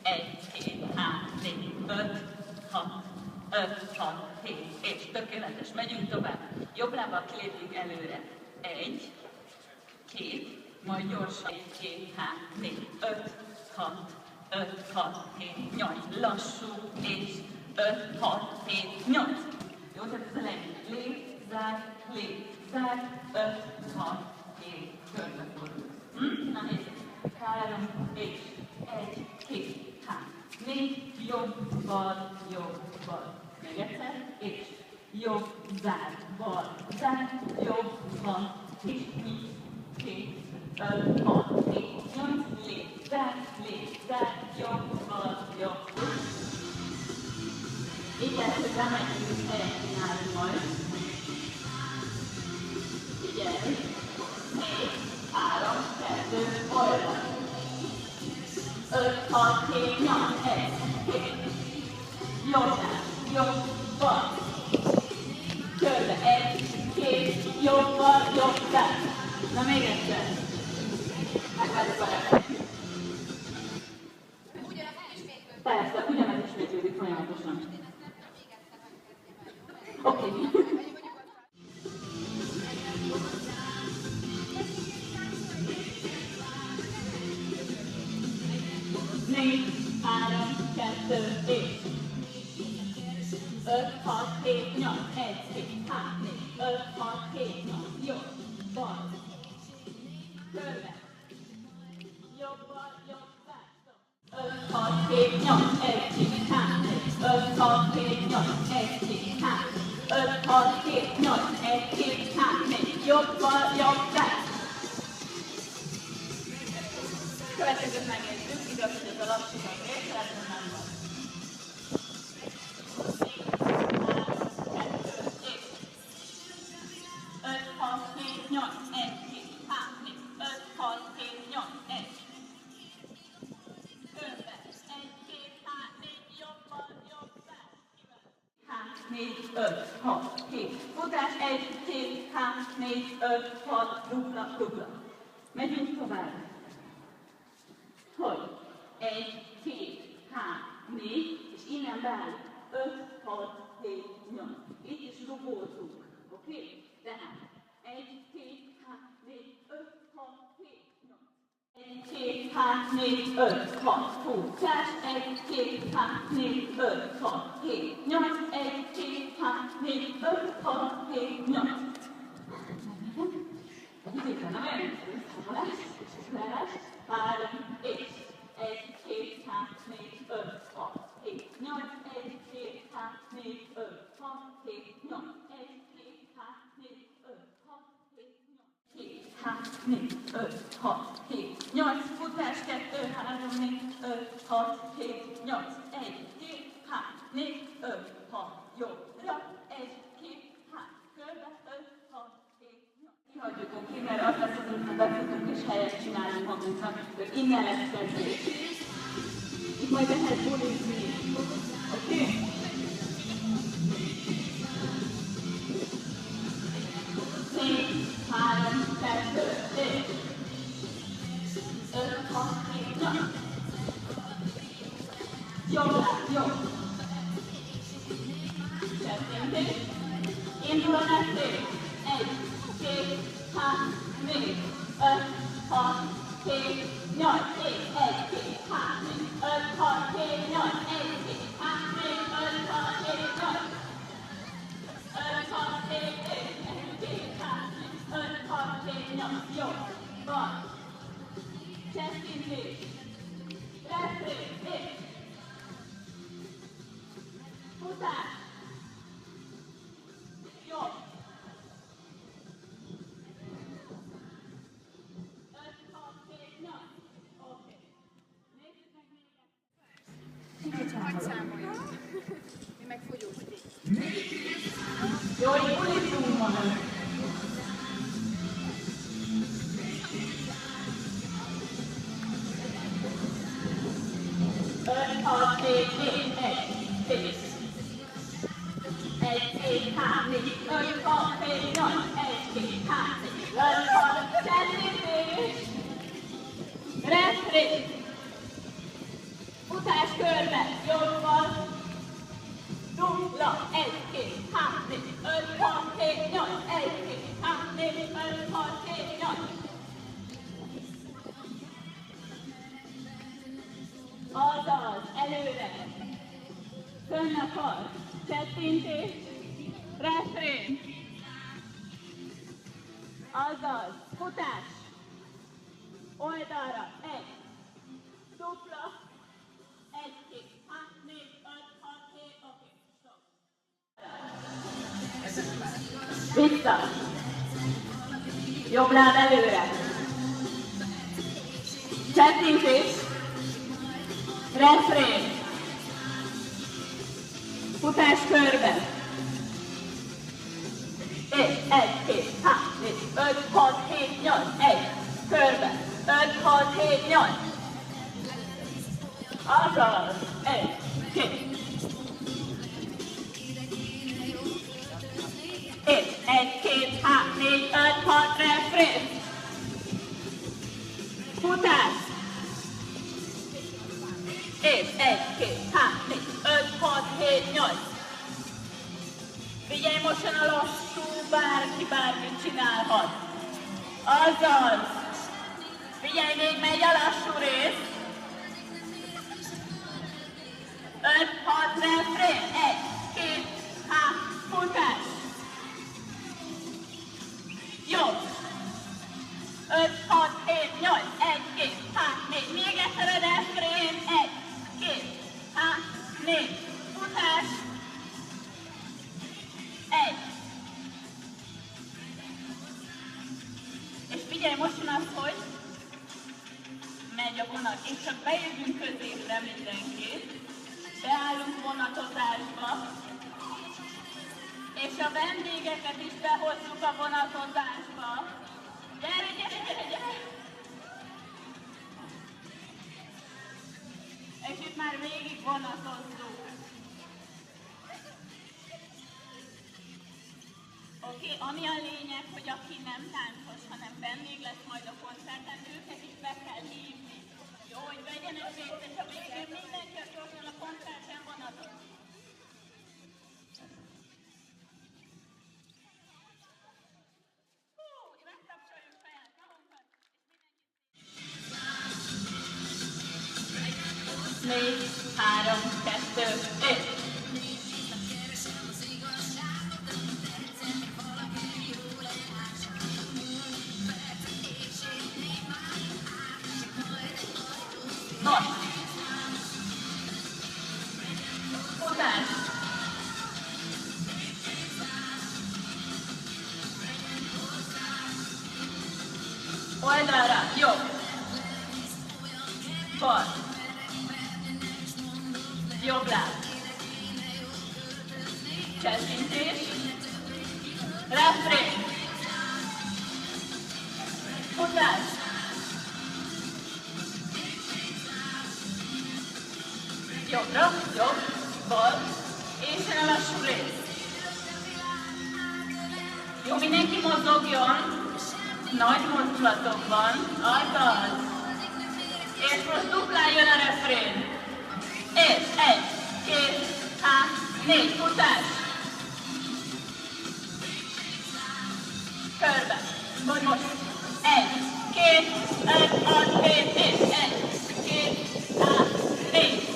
1, 2, 3, 4, 5, 6, 5, 6, 7, és tökéletes. Megyünk tovább. Jobb lábbal kilépünk előre. 1, 2, majd gyorsan 1, 2, 3, 4, 5, 6, 5, 6, 7, 8. Lassú, és 5, 6, 7, 8. Jó, tehát ez a legjobb. Lép, zár, 5, 6, 7, körbefordul. Na nézzük. 3, és 1, 2, 3, 4, jobb, bal, jobb, bal. Még egyszer, és jobb, zár, bal, zár, jobb, bal, és 2, 5, 6, 7, 8, lép, zár, jobb, bal, jobb. Így lesz, hogy bemegyünk helyet csinálni majd. Figyelj! 4, 3, 2, oldal. 5, 6, 7, 8, 1, 2. Jobb, bal. Körbe, 1, 2, jobb, bal, jobb, zár. Na még egyszer. Megvárjuk a reflex. Persze, ugyanaz ismétlődik folyamatosan. Oké. 4, 3, 2, és 5, 6, 7, 8, 1, 2, 3, 4, 5, 6, 7, 8, jobb, bal, körbe, jobb, bal, jobb, zár, 5, 6, 7, 8, 1, 2, 3, 4, 5, 6, 7, 8, 1, 2, 3, 5, 6, 7, 8, 1, 2, 3, 4, jobb, bal, jobb, zár. Következőt megértünk, igaz, hogy ez a lassúság értelemben nem van. 5, 6, 7, 8, 1, 2, 3, 4, 5, 6, 7, 8, 1. Körbe, 1, 2, 3, 4, jobbal, jobb, zár. 4, 5, 6, 7. Futás, 1, 2, 3, 4, 5, 6, dupla. Megyünk tovább. Hogy? 1, 2, 3, 4, és innen beállunk. 5, 6, 7, 8. Itt is rugózunk. Oké? Tehát 1, 2, 3, 4, 5, 6, 7, 8. 1, 2, 3, 4, 5, 6, futás. 1, 2, 3, 4, 5, 6, 7, 8. 1, 2, 3, 4, 5, 6, 7, 8. Itt nem elmondjuk. 3, és 1, 2, 3, 4, 5, 6, 7, 8, 1, 2, 3, 4, 5, 6, 7, 8, 1, 2, 3, 4, 5, 6, 7, 8, 2, 3, 4, 5, 6, 7, 8, futás 2, 3, 4, 5, 6, 7, 8, 1, 2, 3, 4, 5, 6, jobbra, 1, 2, 3, körbe, 5, 6, 7, 8. Kihagyjuk a ki, mert azt lesz, hogy befutunk és helyet csinálunk magunknak, hogy innen lesz kezdés. Itt majd lehet bulizni. Oké? Négy, 3, 2, és 5, 6, 7, 8. Jobb. Csettintés. Indul a nettés. 1, 2, 3, 4, 5, 6, 7, 8, 1, 2, 3, 4, 5, 6, 7, 8, 1, 2, 3, 4, 5, 6, 7, 8. 5, 6, 7, 1, 2, 3, 5, 6, 7, 8, jobb, bal. Csettintés. Reflex, futás. Jobb. 5, 6, 7, 8. Oké. Nézzük meg még egyszer. Hadd számoljuk. Mi meg fogyózték. Jó, hogy bulizzunk majd. Öt, hat, hét, hét, egy, 2, 3, 4, 5, 6, 7, 8, 1, 2, 3, 4, 5, 6, csettintés. Reflex. Futás jönne a kar. Csettintés, refrén. Azaz, futás. Oldalra, 1, dupla, 1, 2, 3, 4, 5, 6, 7, oké, stop. Vissza. Jobb láb előre. Csettintés. Refrén. Futás körbe. 1, 2, 3, 4, 5, 6, 7, 8, 1. Körbe. 5, 6, 7, 8. Azaz. 1, 2. 1, 2, 3, 4, 5, 6, refrén. Futás. 1, 2, 3, 4, 5, 6, 7, 8. Figyelj mostan a lassú, bárki bármit csinálhat. Azaz. Figyelj, még megy a lassú rész. 5, 6, refrén. 1, 2, 3, futás. Jó. 5, 6, 7, 8, 1, 2, 3, 4. Még egyszer a refrén. 1, 2, 3, 4. Futás. 1. És figyelj, most jön az, hogy megy a vonat, és csak bejövünk középre mindenki. Beállunk vonatozásba. És a vendégeket is behozzuk a vonatozásba. Gyere, gyere, gyere, gyere! És itt már végig vonatozzuk. Oké, ami a lényeg, hogy aki nem táncos, hanem vendég lesz majd a koncerten, őket is be kell hívni. Jó, hogy vegyenek részt, és a végén mindenki, aki ott van a koncerten vonatoz. Megtapsoljuk saját magunkat, és mindenki. 4, 3, 2, 1. Most. Futás. Oldalra, jobb. Bal. Jobb láb. Csettintés. Refrén. Futás. Jobbra, jobb, bal, és jön a lassú rész. Jó, mindenki mozogjon. Nagy mozdulatokban, azaz. És most duplán jön a refrén. 1, 2, 3, 4, futás. Körbe. Vagy most. 1, 2, 5, 6, 7, 1, 2, 3, 4.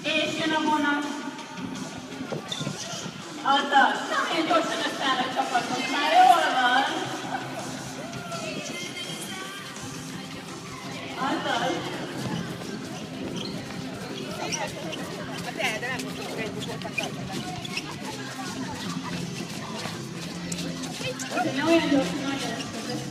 És jön a vonat. Azaz, nagyon gyorsan összeáll a csapatok. Már jól van. Azaz. De nem tudjuk, hogy voltak tartani. Olyan gyorsan, nagyon összeáll.